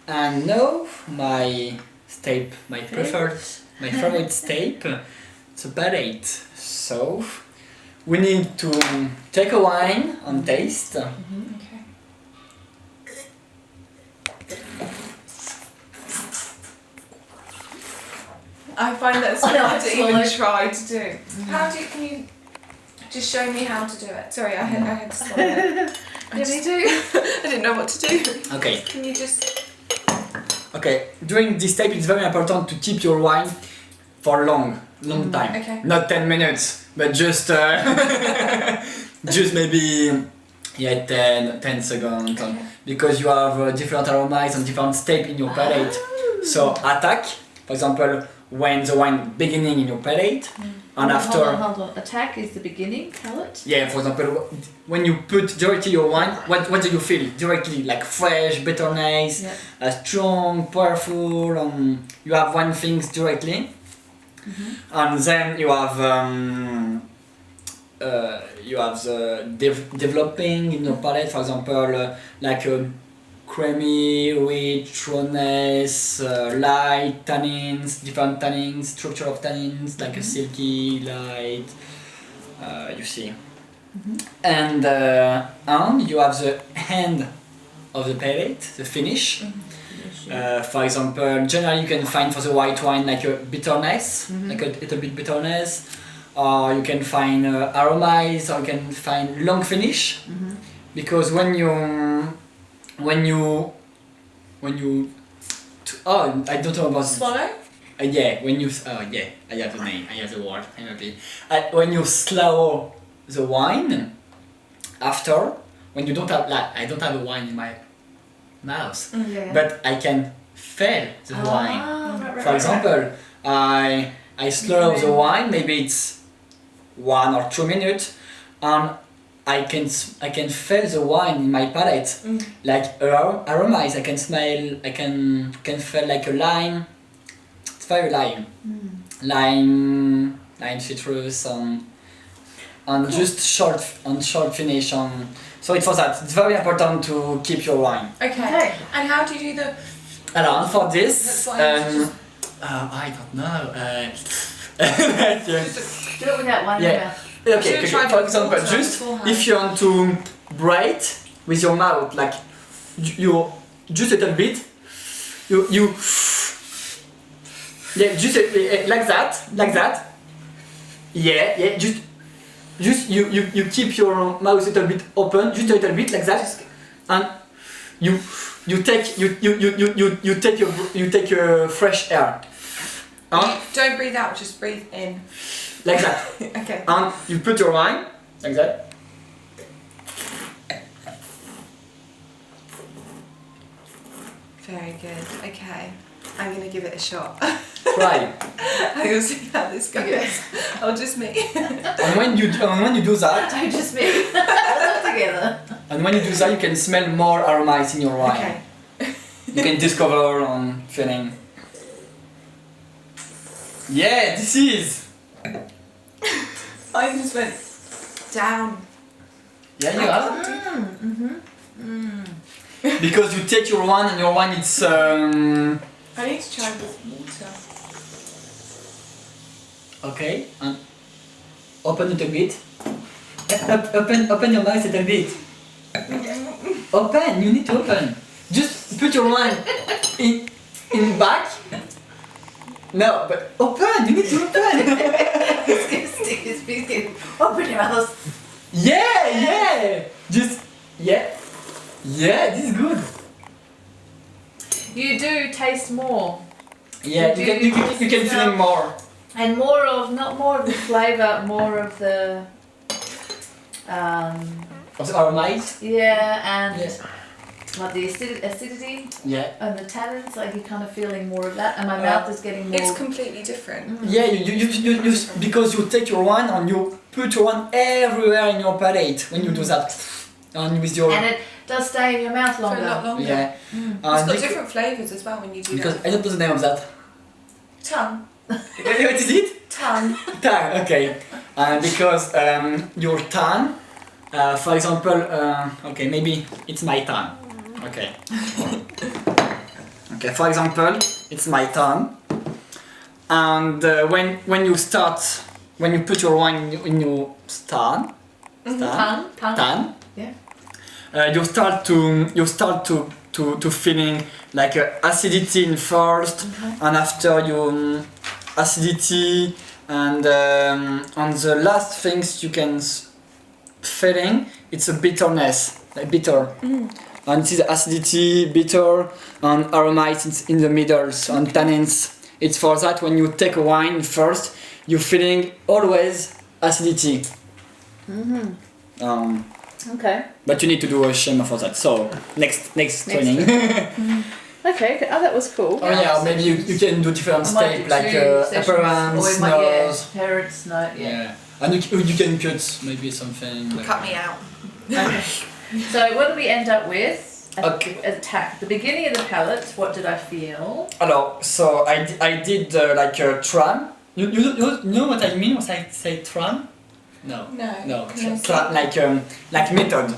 And now my favorite step, it's a palate. So we need to take a wine and taste. Okay. I find that it's hard to even try to do. Can you just show me how to do it? Sorry, I had to swallow it. Me too. I didn't know what to do. Okay. Can you just... Okay, during this step it's very important to keep your wine for a long time. Okay. Not 10 minutes, but just just maybe 10 seconds. Okay. Because you have different aromas and different steps in your palate. So attack, for example, when the wine beginning in your palate, and after... Hold on. Attack is the beginning, palate? Yeah, for example, when you put directly your wine, what do you feel? Directly, like fresh, bitterness, strong, powerful, you have one things directly. And then you have the developing in your palate, for example, like a creamy, rich, rawness, light tannins, different tannins, structure of tannins, like a silky, light, you see. And you have the end of the palate, the finish. For example, generally you can find for the white wine like a bitterness, like a little bit bitterness, or you can find aromas, or you can find long finish, because when you I don't know about Swallow? yeah, when you I have the name, I have the word, I'm happy. When you slow the wine after, when you don't have, like, I don't have a wine in my mouth, but I can feel the wine. For example, I slow the wine, maybe it's 1 or 2 minutes, and I can feel the wine in my palate, like aromas. I can smell, I can feel like a lime. It's very lime, lime, citrus, and cool. Just short finish. So it was that. It's very important to keep your wine. Okay. And how do you do the? And for this, That's I don't know. Do it without wine in your mouth. Okay, for example, just if you want to breathe with your mouth, like you just a little bit, you just like that. Yeah, just you keep your mouth a little bit open, just a little bit like that, and you take your fresh air. Don't breathe out, just breathe in. Like that. Okay. And you put your wine like that. Very good. Okay. I'm gonna give it a shot. Try. I will see how this goes. Oh, just me. And when you do that, Oh, just me. All together. and when you do that, you can smell more aromas in your wine. Okay. You can discover feeling. Yeah, this is. I just went down. Yeah, you have. Because you take your wine and your wine it's. I need to try with water. Okay, and open it a bit. Open your mouth a little bit. Open. You need to open. Just put your wine in back. No, but open. You need to open. He's gonna stick his piece in. Open your mouth. Yeah. Just yeah. This is good. You do taste more. Yeah, you can feel more. And not more of the flavour, more of the Of the aromas. yeah, and Yes. like the acidity Yeah. and the tannins, like you're kind of feeling more of that, and my mouth is getting more. It's completely different. Yeah, you because you take your wine and you put your wine everywhere in your palate when you do that, and with your. And it does stay in your mouth For longer. a lot longer. Yeah. It's got different flavours as well when you do Because that. I don't know the name of that. Tongue. What is it? Tongue. Tongue. Okay. Because your tongue, for example, okay, maybe it's my tongue. Okay. Okay, for example, it's my turn. And when you put your wine in your stand, Tan. Yeah. you start to feeling like acidity in first, and after you acidity, and the last things you can feeling, it's a bitterness, like bitter. And it is acidity, bitter, and aromas in the middles, and tannins. It's for that when you take a wine first, you're feeling always acidity. Okay. But you need to do a shema for that. So next training. Okay. Oh, that was cool. Oh yeah, maybe you can do different steps like appearance, nose. Appearance, no, yeah. And you can cut maybe something. Like Cut me out. Okay. So what did we end up with? Okay. At the beginning of the palate, what did I feel? Alors, so I did like a tram. You know what I mean when I say tram? No. No. Like method.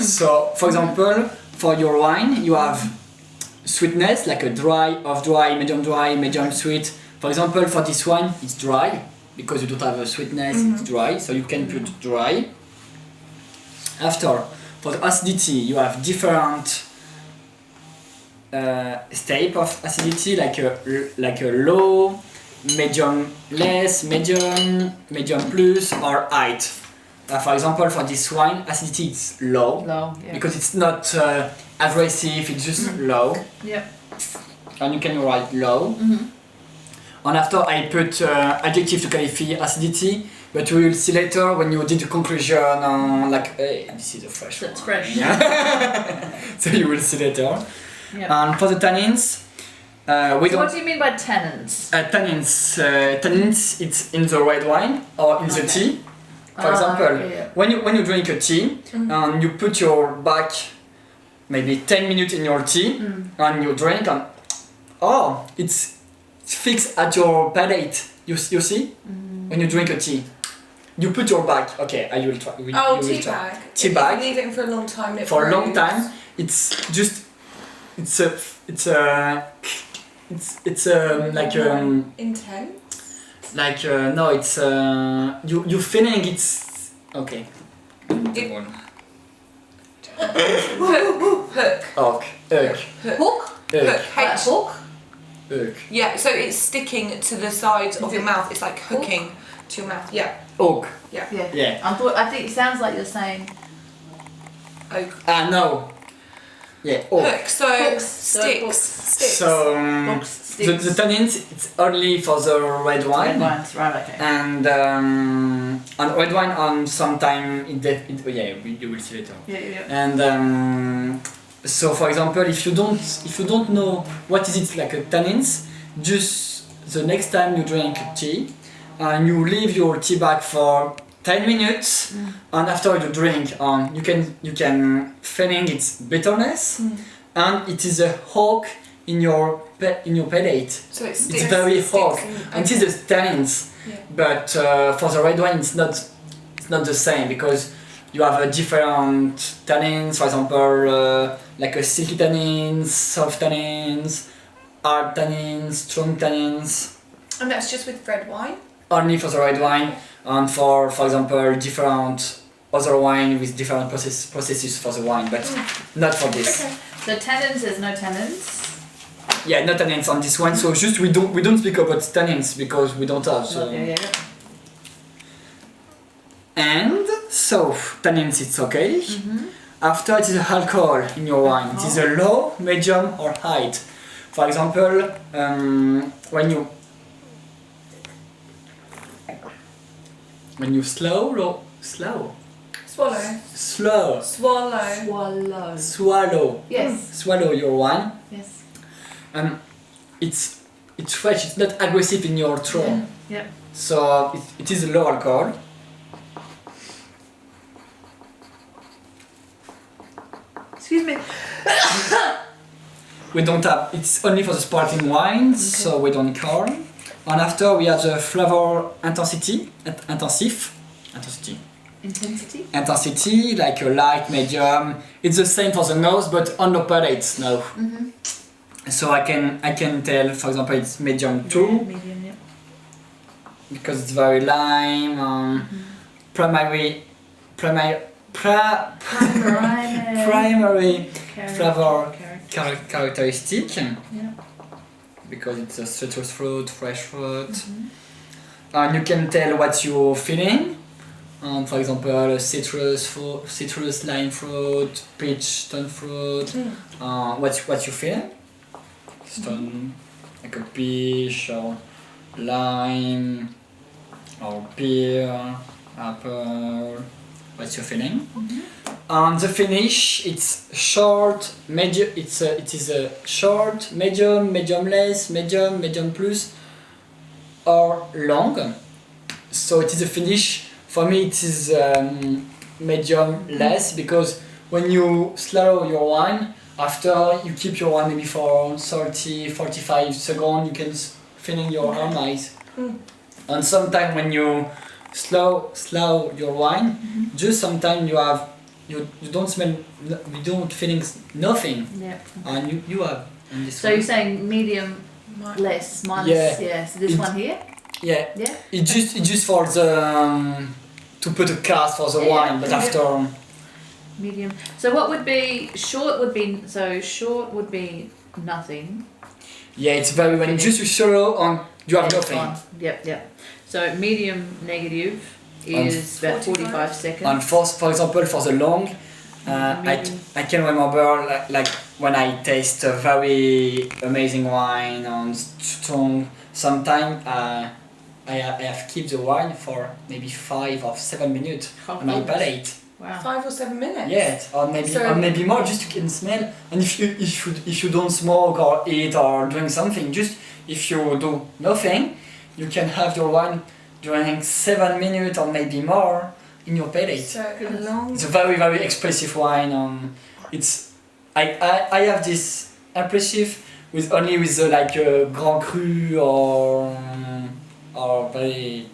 So, for example, for your wine, you have sweetness, like a dry, medium sweet. For example, for this one, it's dry, because you don't have a sweetness, it's dry, so you can put dry. After, for the acidity, you have different state of acidity, like a low, medium less, medium plus, or high. For example, for this wine, acidity is low, yeah. because it's not aggressive, it's just low. Yep. And you can write low. And after I put adjective to qualify acidity, but we will see later when you did the conclusion on this is a fresh one. It's fresh. Yeah. So you will see later. Yep. And for the tannins, what do you mean by tannins? Tannins, it's in the red wine or in the tea. For example, when you drink a tea and you put your back maybe 10 minutes in your tea and you drink and it's fixed at your palate. You see? When you drink a tea, you put your back. Okay, I will try. Tea bag. Tea bag. Leave it for a long time. For a long time, it's just it's like intense. Like no, it's you feeling it's okay. Hook. Hook. Hook. Yeah, so it's sticking to the sides of your mouth. It's like hooking to your mouth. Yeah. Hook. Yeah. I think it sounds like you're saying Oak. No. Yeah. Hook. So hooks. sticks. So hooks, the sticks. tannins, it's only for the red wine. Red wines, right? Okay. And red wine on sometime you will see later. Yeah. And so for example, if you don't know what is it like a tannins, just the next time you drink tea and you leave your tea bag for 10 minutes and after you drink you can feeling its bitterness and it is a hook in your palate. So it's very hot and it is the tannins. But for the red wine it's not the same because you have a different tannins, for example like a silky tannins, soft tannins, hard tannins, strong tannins. And that's just with red wine? Only for the red wine and for example different other wine with different processes for the wine, but not for this. Okay. So tannins, there's no tannins? Yeah, no tannins on this one, so just we don't speak about tannins because we don't have. So. Yeah. And so tannins it's okay. After it is alcohol in your wine. It is a low, medium or high. For example, when you slow. Swallow. Yes. Swallow your wine. Yes. It's fresh. It's not aggressive in your throat. Yeah. So it is low alcohol. Excuse me. We don't have. It's only for the sparkling wines, so we don't count. And after we have the flavor intensity, like a light, medium. It's the same for the nose, but on the palate now. So I can tell, for example, it's medium Yeah, 2 medium, yeah. because it's very lime. Primary Primary flavor character. characteristic Yeah. because it's a citrus fruit, fresh fruit. And you can tell what you're feeling. For example, citrus, lime fruit, peach, stone fruit. What you feeling? Stone, like a peach or lime or pear, apple. What's your feeling? The finish, it's short, medium. It is a short, medium, medium less, medium plus, or long. So it is a finish. For me, it is medium less because when you slow your wine, after you keep your wine maybe for 30-45 seconds, you can feel your aromas. And sometimes when you slow your wine, just sometimes you don't smell, you don't feeling nothing, Yeah. and you have. In this So one. you're saying medium less minus, Yeah. so this one here? Yeah. Yeah. It's just for the to put a cast for the Yeah. wine, but after Medium. So what would be short would be nothing. it's very when just you slow on you have It's nothing. gone. Yep. So medium negative is about 45 seconds. And for example for the long, I can remember like when I taste a very amazing wine and strong. Sometimes I have kept the wine for maybe 5 or 7 minutes on my palate. Wow. 5 or 7 minutes? Yeah, or maybe more, just you can smell. And if you don't smoke or eat or drink something, just if you do nothing, you can have your wine during 7 minutes or maybe more in your palate. So long. It's a very expressive wine. It's I have this impressive with only with like a Grand Cru or very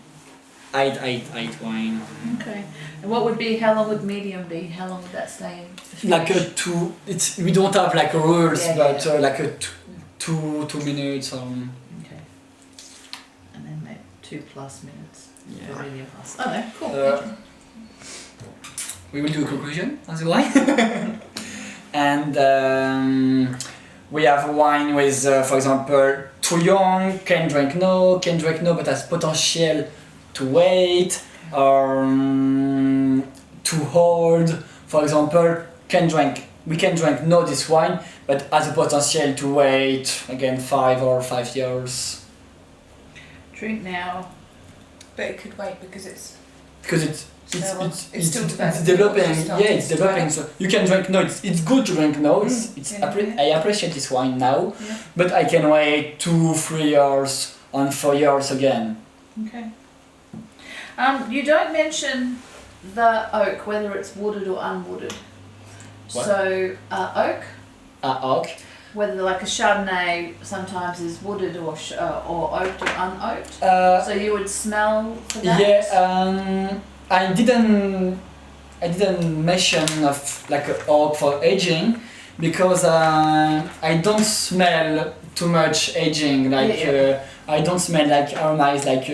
light wine. Okay. And what would be, how long would medium be? How long would that stay in? the finish? Like a two. It's we don't have like rules, Yeah, but yeah. like a two minutes. Okay. And then maybe 2+ minutes. Yeah. For medium plus. Oh no, cool. We will do a conclusion on the wine. And we have wine with, for example, too young, can drink no, but has potential to wait, or too old. For example, we can drink no this wine, but has a potential to wait again 5 years. Drink now. But it could wait because it's It's still developing. It's Yeah, it's developing. So you can drink no. It's good to drink no. I appreciate this wine now, Yeah. but I can wait 2-3 years and 4 years again. Okay. You don't mention the oak, whether it's wooded or unwooded. What? So oak, Oak. whether like a Chardonnay sometimes is wooded or oaked or unoaked. So you would smell for that. Yeah. I didn't mention of like a oak for aging because I don't smell too much aging. Like Yeah. I don't smell like aromas like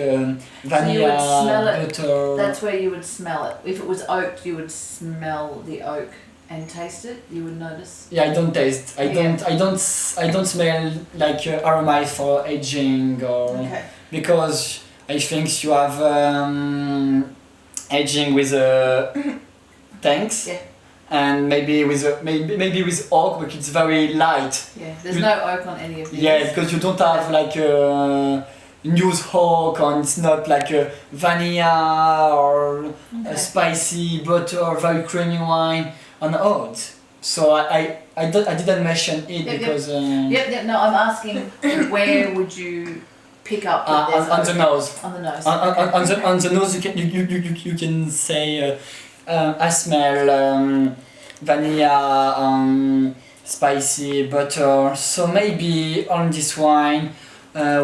vanilla, smell it. butter. That's where you would smell it. If it was oaked, you would smell the oak and taste it. You would notice. Yeah, I don't taste. I Yeah. don't smell like aromas for aging or Okay. because I think you have aging with tanks. Yeah. And maybe with oak, but it's very light. Yeah. There's no oak on any of these. Yeah, because you don't have like news oak, and it's not like a vanilla or a spicy butter, very creamy wine on oat. So I didn't mention it Yep, because Yep. No, I'm asking where would you pick up that there's on the oak? nose. On the nose. On the nose, you can say I smell vanilla, spicy butter. So maybe on this wine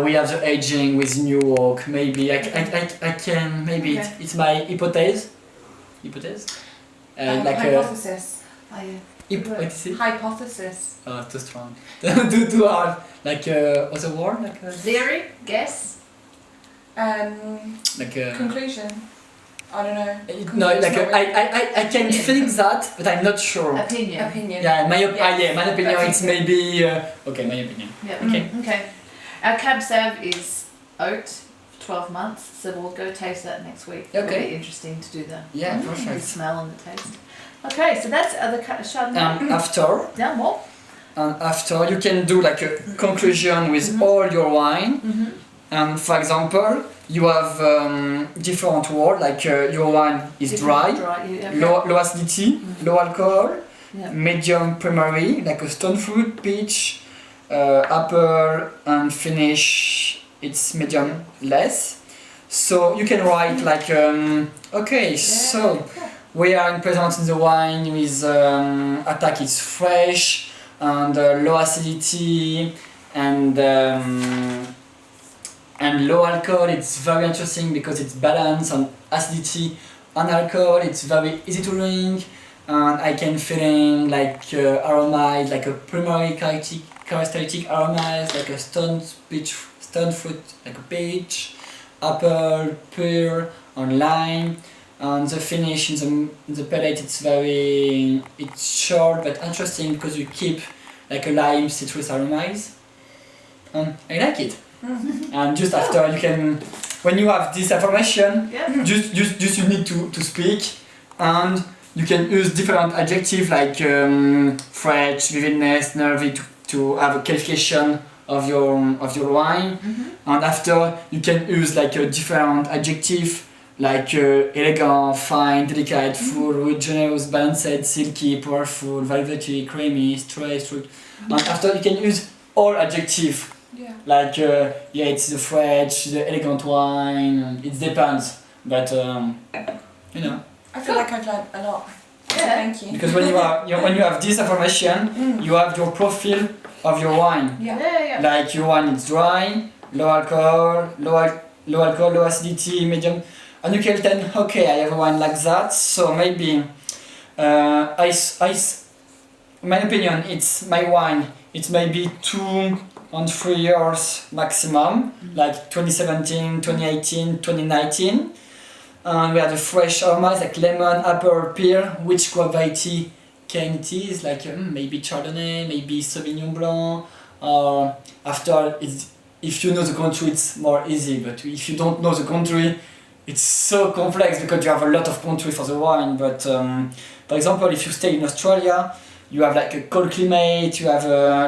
we have the aging with new oak. Maybe I can maybe Okay. it's my hypothesis. Like hypothesis. Oh, yeah. What is it? Hypothesis. Oh, too strong. Too hard. Like what's the word? Like Theory? Guess? like Conclusion. I don't know. no, It's like not I can think that, but I'm not sure. Opinion. Opinion. Yeah, my Yes. my opinion. That's It's it. maybe okay. My opinion. Yeah. Okay. Okay. Our Cab Sav is oat for 12 months, so we'll go taste that next week. It'll Okay. be interesting to do the Yeah, the perfect. smell and the taste. Okay, so that's other Chardonnay. After. Yeah, more. And after you can do like a conclusion with all your wine. And for example, you have different words like your wine is dry, yeah. low acidity, low alcohol, Yeah. medium primary like a stone fruit, peach, apple, and finish it's medium less. So you can write like okay, so we are in present in the wine with attack is fresh and low acidity and low alcohol. It's very interesting because it's balanced on acidity and alcohol. It's very easy to drink and I can feeling like aromas like a primary characteristic aromas like a stone fruit like a peach, apple, pear and lime. And the finish in the palate it's short but interesting because you keep like a lime citrus aromas and I like it. And just after you can, when you have this information, Yeah. just you need to speak and you can use different adjectives like fresh, vividness, nervy to have a qualification of your wine. And after you can use like a different adjective like elegant, fine, delicate, full, rich, generous, balanced, silky, powerful, velvety, creamy, straight. And after you can use all adjectives. Yeah. Like yeah, it's the fresh, the elegant wine. It depends, but you know. I feel like I've learned a lot. So Yeah. thank you. Because when you have this information, you have your profile of your wine. Yeah. Yeah. Like your wine is dry, low alcohol, low acidity, medium, and you can tell, okay, I have a wine like that. So maybe my opinion, it's my wine. It's maybe 2 and 3 years maximum, like 2017, 2018, 2019. And we have the fresh aromas like lemon, apple, pear. Which variety can it is? Like maybe Chardonnay, maybe Sauvignon Blanc. Or after, if you know the country, it's more easy. But if you don't know the country, it's so complex because you have a lot of country for the wine. But for example, if you stay in Australia, you have like a cold climate, you have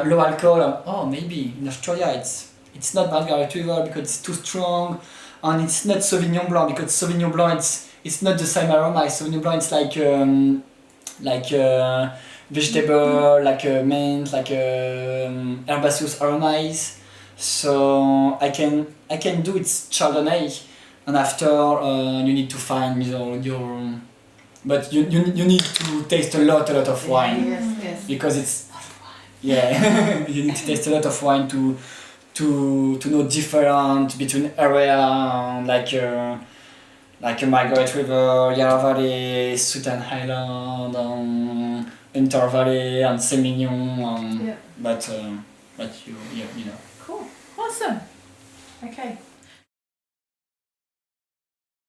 low alcohol. Oh, maybe in Australia it's not Margaret River because it's too strong, and it's not Sauvignon Blanc because Sauvignon Blanc it's not the same aroma. Sauvignon Blanc it's like vegetable, like mint, like herbaceous aromas. So I can do it Chardonnay, and after you need to find your but you need to taste a lot of wine. Yes. Because it's you need to taste a lot of wine to know different between area like a Margaret River, Yarra Valley, Southern Highlands, Inter Valley and Semignon. Yeah. But you know. Cool. Awesome. Okay.